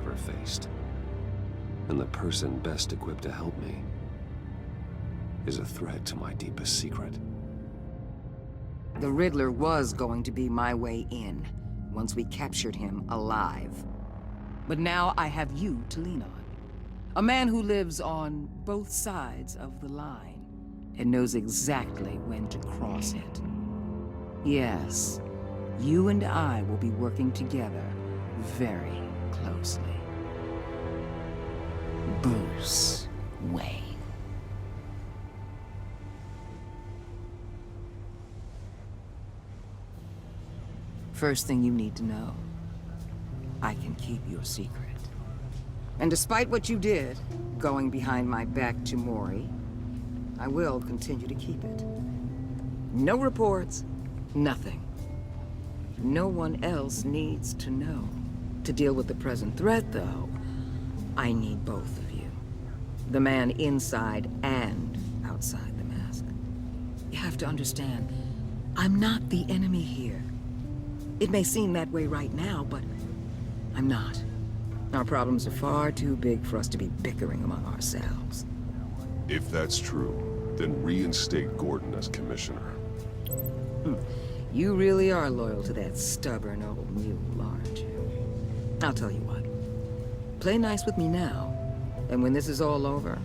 ever faced. And the person best equipped to help me is a threat to my deepest secret. The Riddler was going to be my way in, once we captured him alive. But now I have you to lean on. A man who lives on both sides of the line and knows exactly when to cross it. Yes, you and I will be working together very closely. Bruce Wayne. First thing you need to know, I can keep your secret. And despite what you did, going behind my back to Mori, I will continue to keep it. No reports, nothing. No one else needs to know. To deal with the present threat, though, I need both of you. The man inside and outside the mask. You have to understand, I'm not the enemy here. It may seem that way right now, but I'm not. Our problems are far too big for us to be bickering among ourselves. If that's true, then reinstate Gordon as commissioner. You really are loyal to that stubborn old mule, aren't you? I'll tell you what. Play nice with me now, and when this is all over,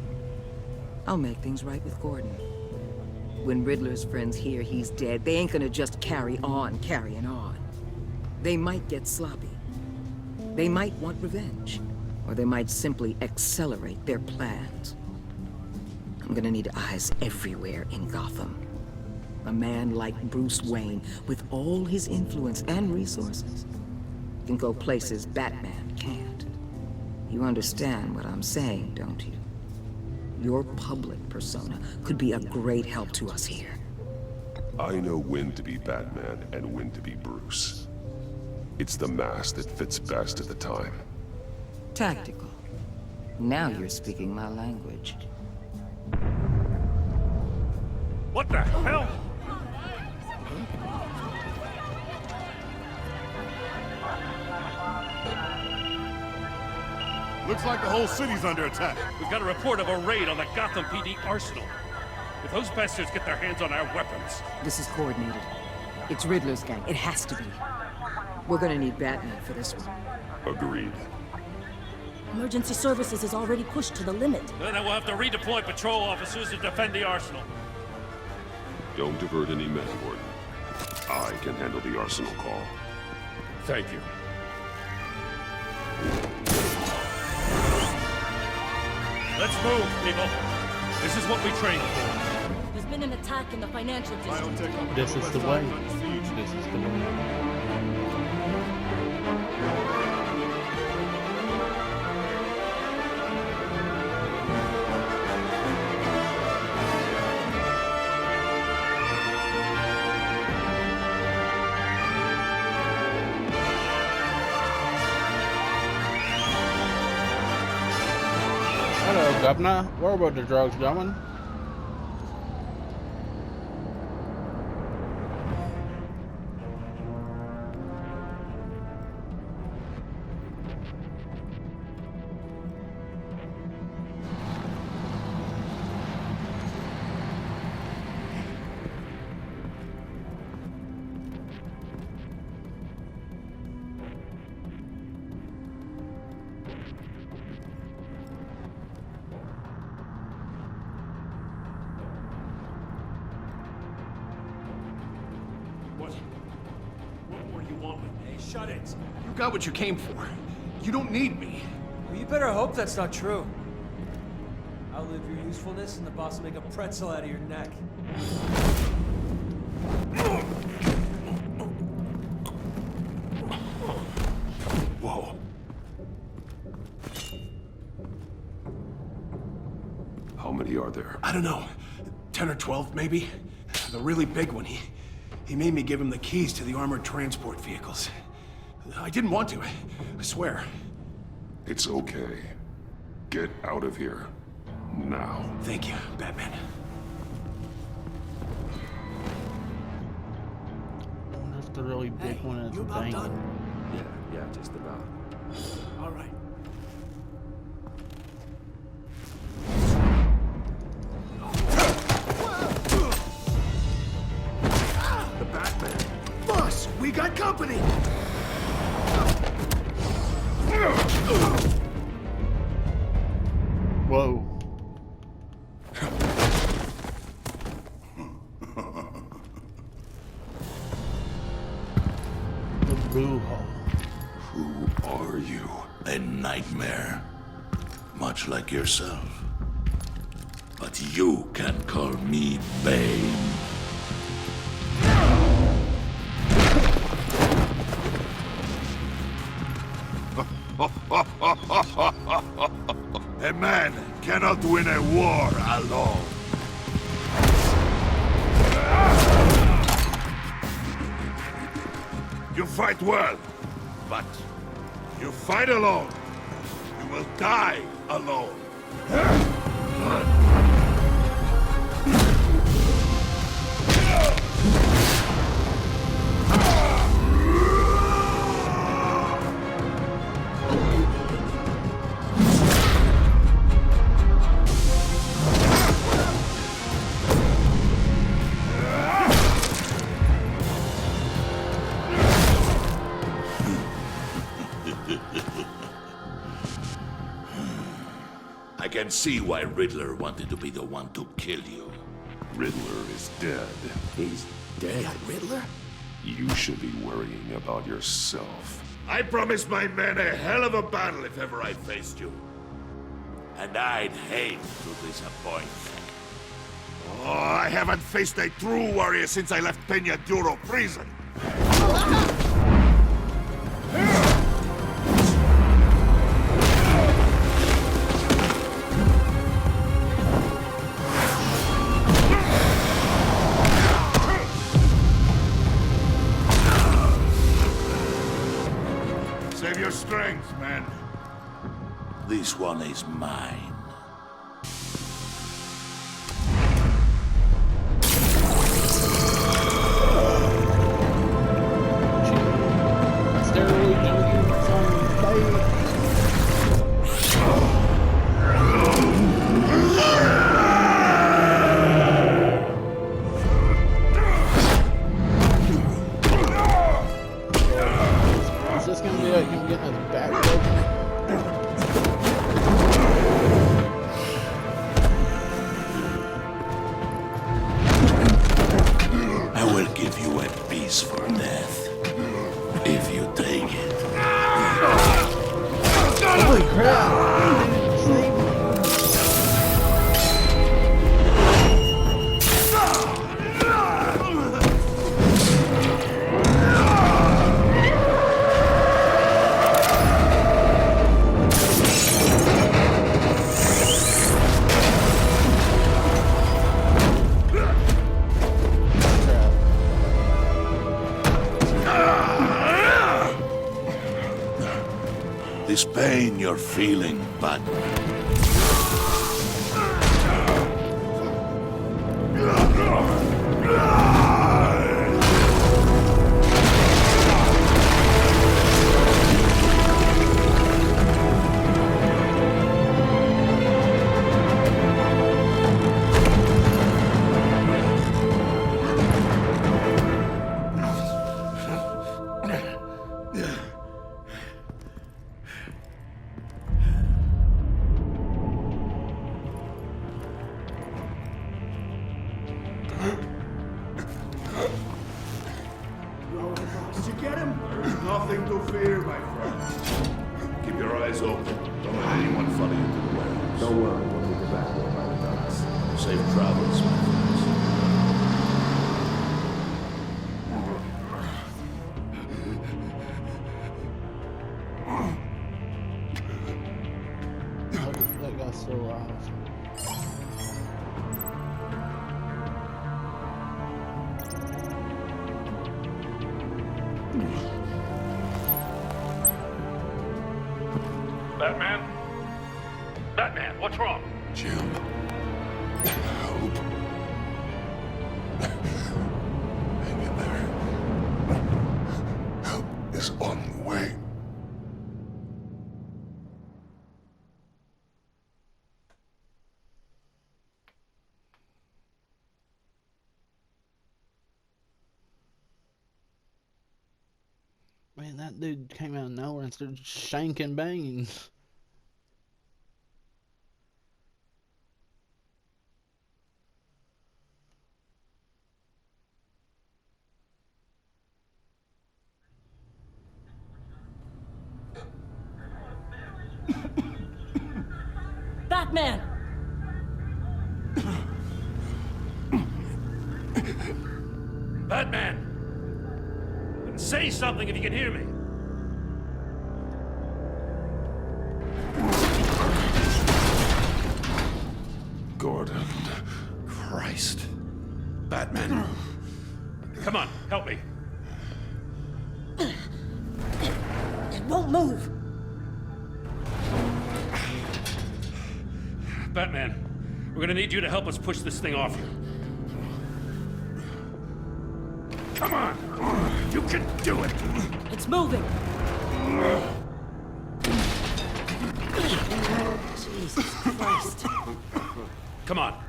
I'll make things right with Gordon. When Riddler's friends hear he's dead, they ain't gonna just carry on carrying on. They might get sloppy. They might want revenge, or they might simply accelerate their plans. I'm gonna need eyes everywhere in Gotham. A man like Bruce Wayne, with all his influence and resources, can go places Batman can't. You understand what I'm saying, don't you? Your public persona could be a great help to us here. I know when to be Batman and when to be Bruce. It's the mask that fits best at the time. Tactical. Now you're speaking my language. What the hell? Looks like the whole city's under attack. We've got a report of a raid on the Gotham PD arsenal. If those bastards get their hands on our weapons... This is coordinated. It's Riddler's gang. It has to be. We're gonna need Batman for this one. Agreed. Emergency services is already pushed to the limit. Then we'll have to redeploy patrol officers to defend the arsenal. Don't divert any men, Gordon. I can handle the arsenal call. Thank you. Let's move, people. This is what we trained for. There's been an attack in the financial district. This is the way. This is the way. Hello, Governor. Where were the drugs going? What more you want with me? Hey, shut it. You got what you came for. You don't need me. Well, you better hope that's not true. Outlive your usefulness and the boss will make a pretzel out of your neck. Whoa. How many are there? I don't know. 10 or 12, maybe? The really big one, he made me give him the keys to the armored transport vehicles. I didn't want to, I swear. It's okay. Get out of here. Now. Thank you, Batman. That's the really big one. It's You about banging. done? Yeah, just about. All right. a nightmare, much like yourself. But you can call me Bane. A man cannot win a war alone. You fight well, but you fight alone. You will die alone. I can see why Riddler wanted to be the one to kill you. Riddler is dead. He's dead. Riddler? You should be worrying about yourself. I promised my men a hell of a battle if ever I faced you. And I'd hate to disappoint. Oh, I haven't faced a true warrior since I left Peña Duro prison. Save your strength, man. This one is mine. Is this gonna be like him getting his back broken? I will give you a piece for death. If you take it. Holy crap! This pain you're feeling, but Did you get him? there's nothing to fear, my friend. Keep your eyes open. Don't let anyone follow you to the warehouse. Don't worry, when we get back, we'll find the docks. Safe travels, my friends. That guy's still alive. Batman? Batman, what's wrong? Jim. Help. Hang in there. Help is on the way. Man, that dude came out of nowhere and started shanking Banes. Batman! Batman! Say something if you can hear me. Gordon. Christ. Batman. Come on, help me. It won't move! Batman, we're gonna need you to help us push this thing off you. Come on! You can do it! It's moving! Jesus Christ. Come on.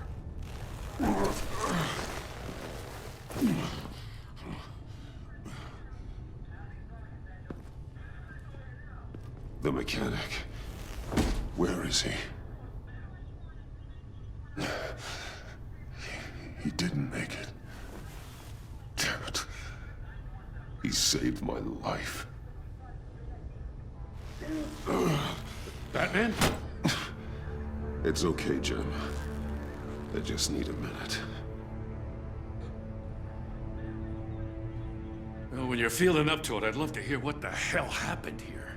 The mechanic. Where is he? He didn't make it. Damn it. He saved my life. Batman? It's okay, Jim. I just need a minute. Well, when you're feeling up to it, I'd love to hear what the hell happened here.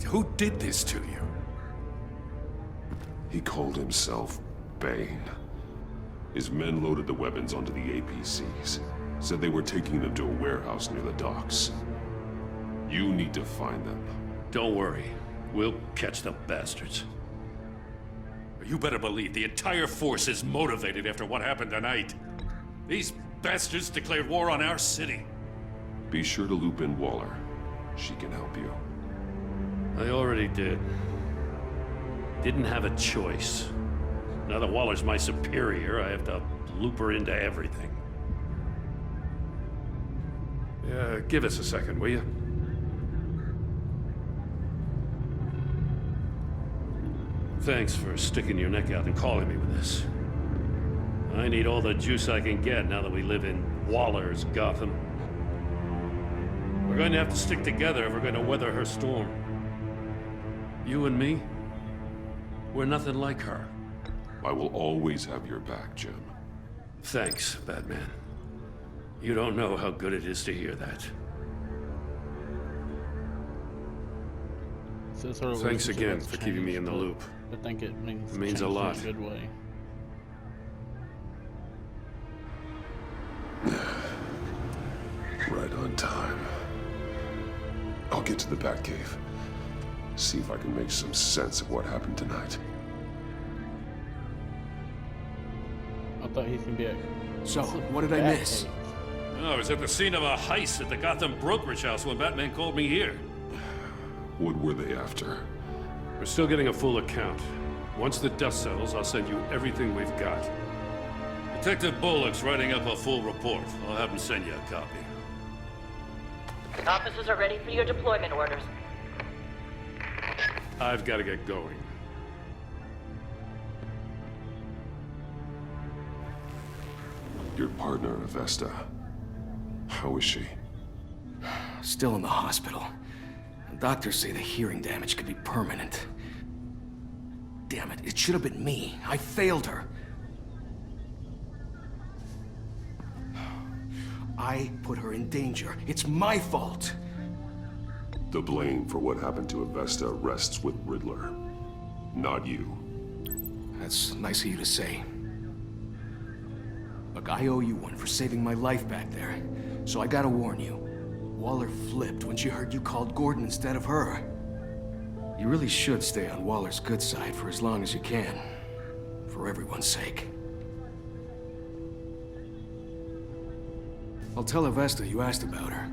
Who did this to you? He called himself Bane. His men loaded the weapons onto the APCs. Said they were taking them to a warehouse near the docks. You need to find them. Don't worry. We'll catch the bastards. You better believe the entire force is motivated after what happened tonight. These bastards declared war on our city. Be sure to loop in Waller. She can help you. I already did. Didn't have a choice. Now that Waller's my superior, I have to loop her into everything. Yeah, give us a second, will you? Thanks for sticking your neck out and calling me with this. I need all the juice I can get now that we live in Waller's Gotham. We're going to have to stick together if we're going to weather her storm. You and me, we're nothing like her. I will always have your back, Jim. Thanks, Batman. You don't know how good it is to hear that. Thanks again for keeping me in the loop. I think it means It means a change in lot. good way. Right on time. I'll get to the Batcave. See if I can make some sense of what happened tonight. I thought he could be a So, what did I miss? I was at the scene of a heist at the Gotham brokerage house when Batman called me here. What were they after? We're still getting a full account. Once the dust settles, I'll send you everything we've got. Detective Bullock's writing up a full report. I'll have him send you a copy. Officers are ready for your deployment orders. I've got to get going. Your partner, Avesta. How is she? Still in the hospital. Doctors say the hearing damage could be permanent. Damn it, it should have been me. I failed her. I put her in danger. It's my fault. The blame for what happened to Avesta rests with Riddler, not you. That's nice of you to say. Look, I owe you one for saving my life back there. So I gotta warn you. Waller flipped when she heard you called Gordon instead of her. You really should stay on Waller's good side for as long as you can. For everyone's sake. I'll tell Avesta you asked about her.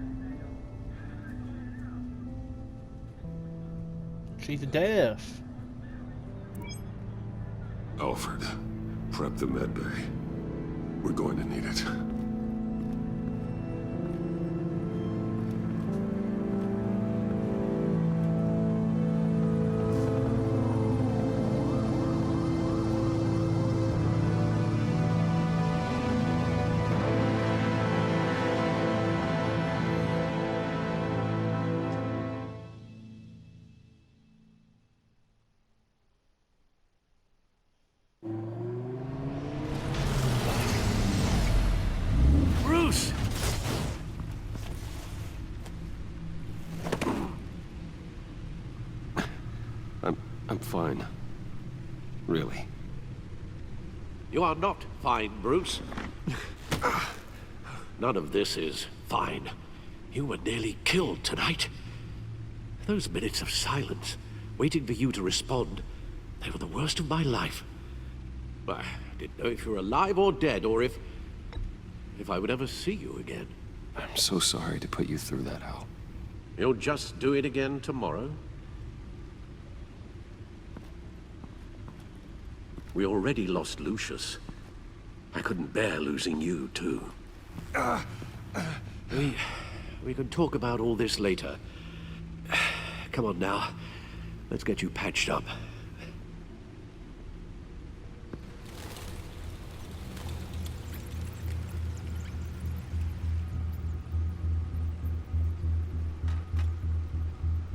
She's deaf. Alfred, prep the med bay. We're going to need it. I'm fine. Really. You are not fine, Bruce. None of this is fine. You were nearly killed tonight. Those minutes of silence, waiting for you to respond, they were the worst of my life. I didn't know if you were alive or dead, or if I would ever see you again. I'm so sorry to put you through that, Al. You'll just do it again tomorrow? We already lost Lucius. I couldn't bear losing you, too. We can talk about all this later. Come on now. Let's get you patched up.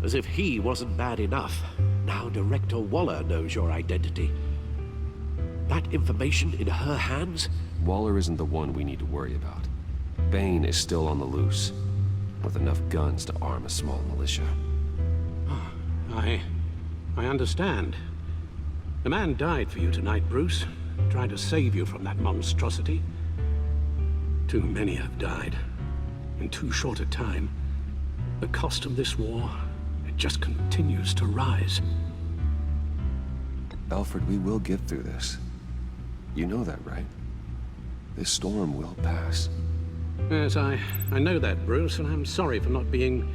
As if he wasn't bad enough, now Director Waller knows your identity. That information in her hands? Waller isn't the one we need to worry about. Bane is still on the loose, with enough guns to arm a small militia. I understand. The man died for you tonight, Bruce. Trying to save you from that monstrosity. Too many have died. In too short a time. The cost of this war, it just continues to rise. Alfred, we will get through this. You know that, right? This storm will pass. Yes, I know that, Bruce, and I'm sorry for not being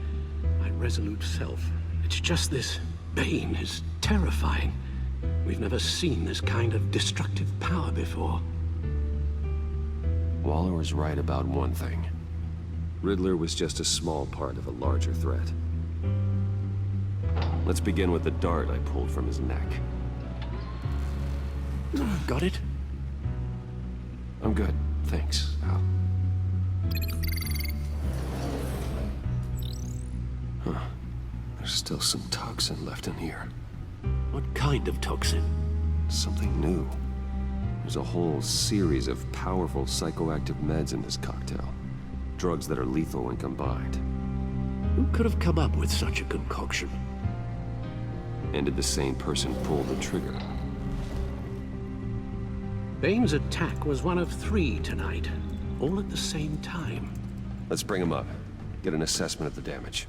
my resolute self. It's just this Bane is terrifying. We've never seen this kind of destructive power before. Waller was right about one thing. Riddler was just a small part of a larger threat. Let's begin with the dart I pulled from his neck. Got it? I'm good, thanks, Al. Huh. There's still some toxin left in here. What kind of toxin? Something new. There's a whole series of powerful psychoactive meds in this cocktail. Drugs that are lethal when combined. Who could have come up with such a concoction? And did the same person pull the trigger? Bane's attack was one of 3 tonight, all at the same time. Let's bring him up. Get an assessment of the damage.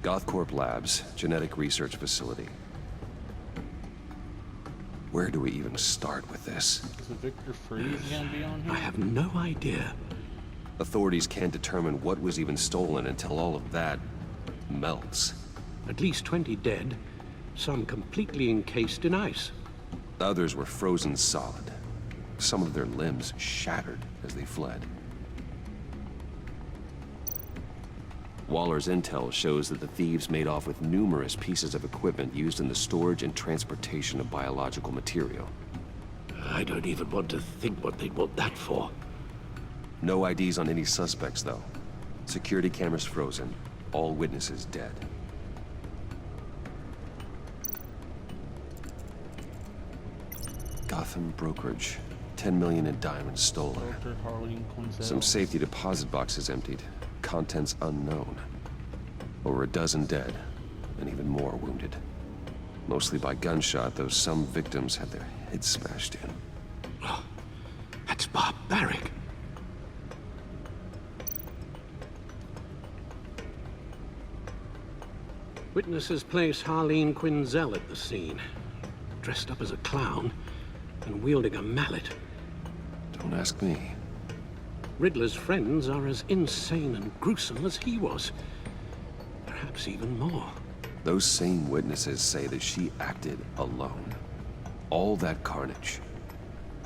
Gothcorp Labs, genetic research facility. Where do we even start with this? Is the Victor Freeze gonna be on here? I have no idea. Authorities can't determine what was even stolen until all of that melts. At least 20 dead, some completely encased in ice. Others were frozen solid. Some of their limbs shattered as they fled. Waller's intel shows that the thieves made off with numerous pieces of equipment used in the storage and transportation of biological material. I don't even want to think what they'd want that for. No IDs on any suspects, though. Security cameras frozen. All witnesses dead. Gotham brokerage. 10 million in diamonds stolen. Some safety deposit boxes emptied. Contents unknown. Over a dozen dead, and even more wounded. Mostly by gunshot, though some victims had their heads smashed in. Oh, that's barbaric. Witnesses place Harleen Quinzel at the scene, dressed up as a clown and wielding a mallet. Don't ask me. Riddler's friends are as insane and gruesome as he was. Perhaps even more. Those same witnesses say that she acted alone. All that carnage.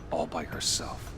All by herself.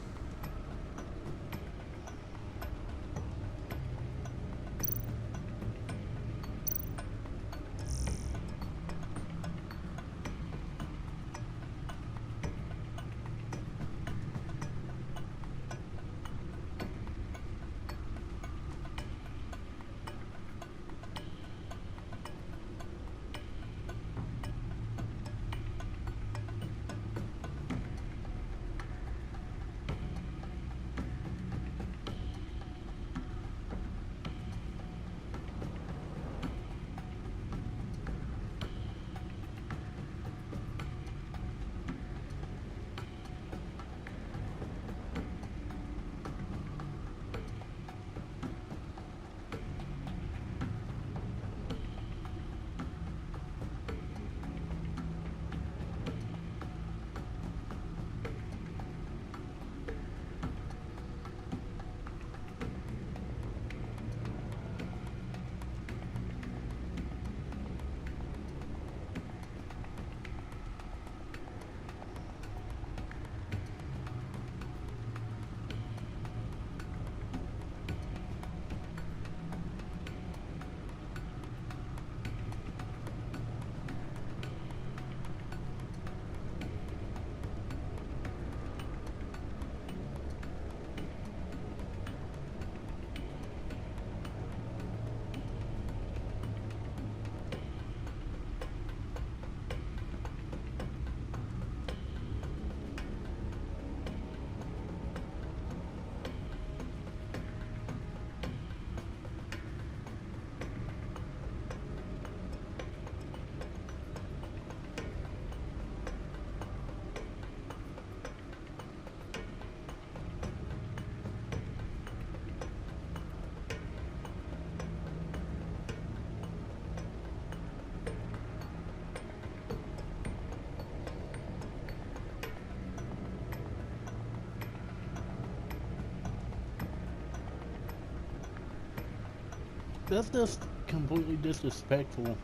That's just completely disrespectful.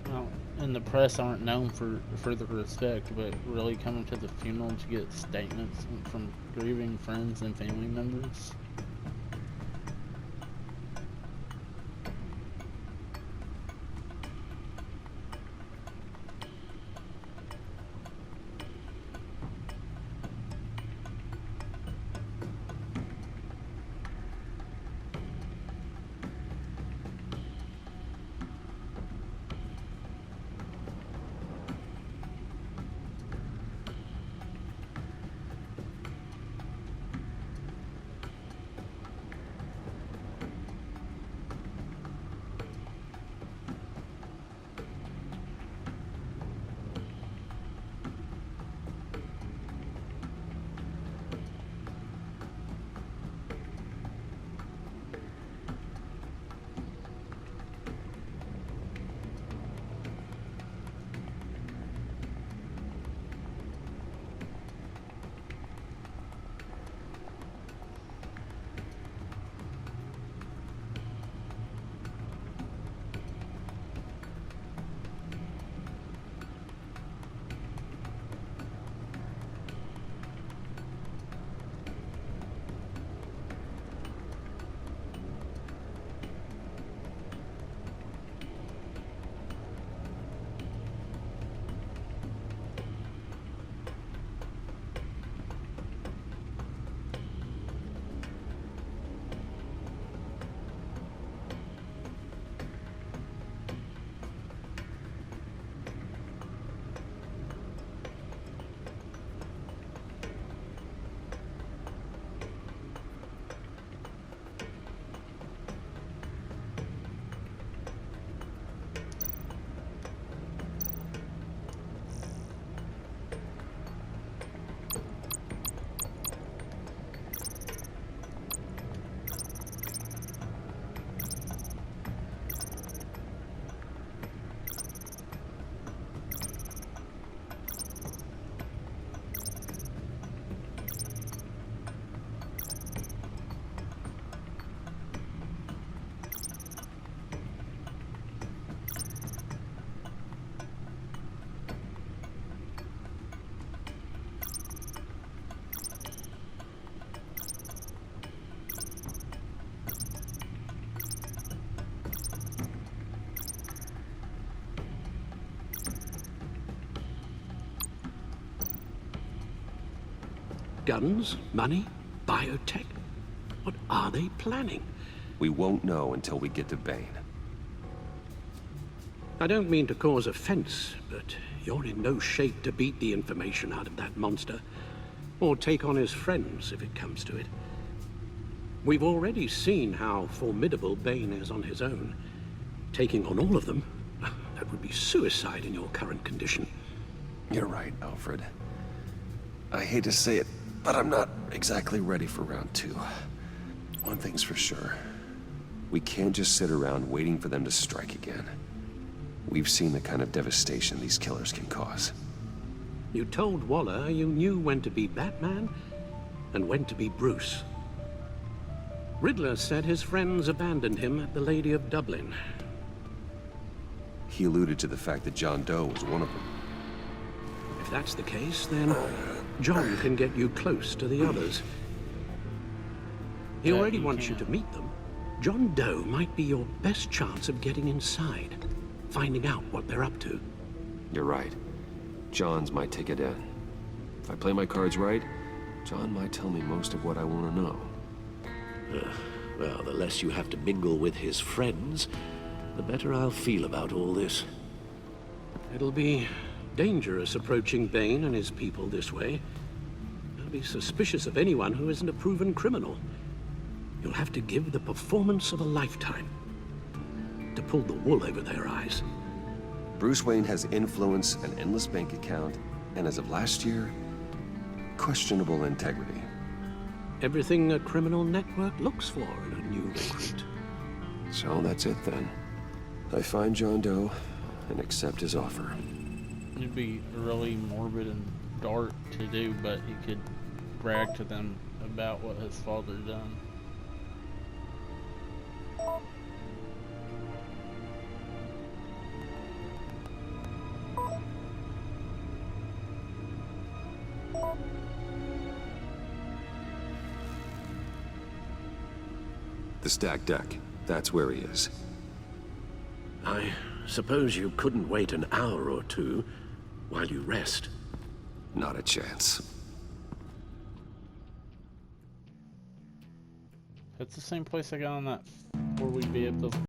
Well, and the press aren't known for the respect, but really coming to the funeral to get statements from grieving friends and family members. Guns, money, biotech. What are they planning? We won't know until we get to Bane. I don't mean to cause offense, but you're in no shape to beat the information out of that monster, or take on his friends if it comes to it. We've already seen how formidable Bane is on his own. Taking on all of them, that would be suicide in your current condition. You're right, Alfred. I hate to say it, but I'm not exactly ready for round 2. One thing's for sure. We can't just sit around waiting for them to strike again. We've seen the kind of devastation these killers can cause. You told Waller you knew when to be Batman and when to be Bruce. Riddler said his friends abandoned him at the Lady of Dublin. He alluded to the fact that John Doe was one of them. If that's the case, then John can get you close to the others. He already wants you to meet them. John Doe might be your best chance of getting inside, finding out what they're up to. You're right. John's my ticket in. If I play my cards right, John might tell me most of what I want to know. Well, the less you have to mingle with his friends, the better I'll feel about all this. It'll be dangerous approaching Bane and his people this way. I'll be suspicious of anyone who isn't a proven criminal. You'll have to give the performance of a lifetime to pull the wool over their eyes. Bruce Wayne has influence, an endless bank account, and as of last year, questionable integrity. Everything a criminal network looks for in a new recruit. So that's it then. I find John Doe and accept his offer. It'd be really morbid and dark to do, but he could brag to them about what his father done. The stacked deck. That's where he is. I suppose you couldn't wait an hour or two while you rest. Not a chance. It's the same place I got on that 4-week bid.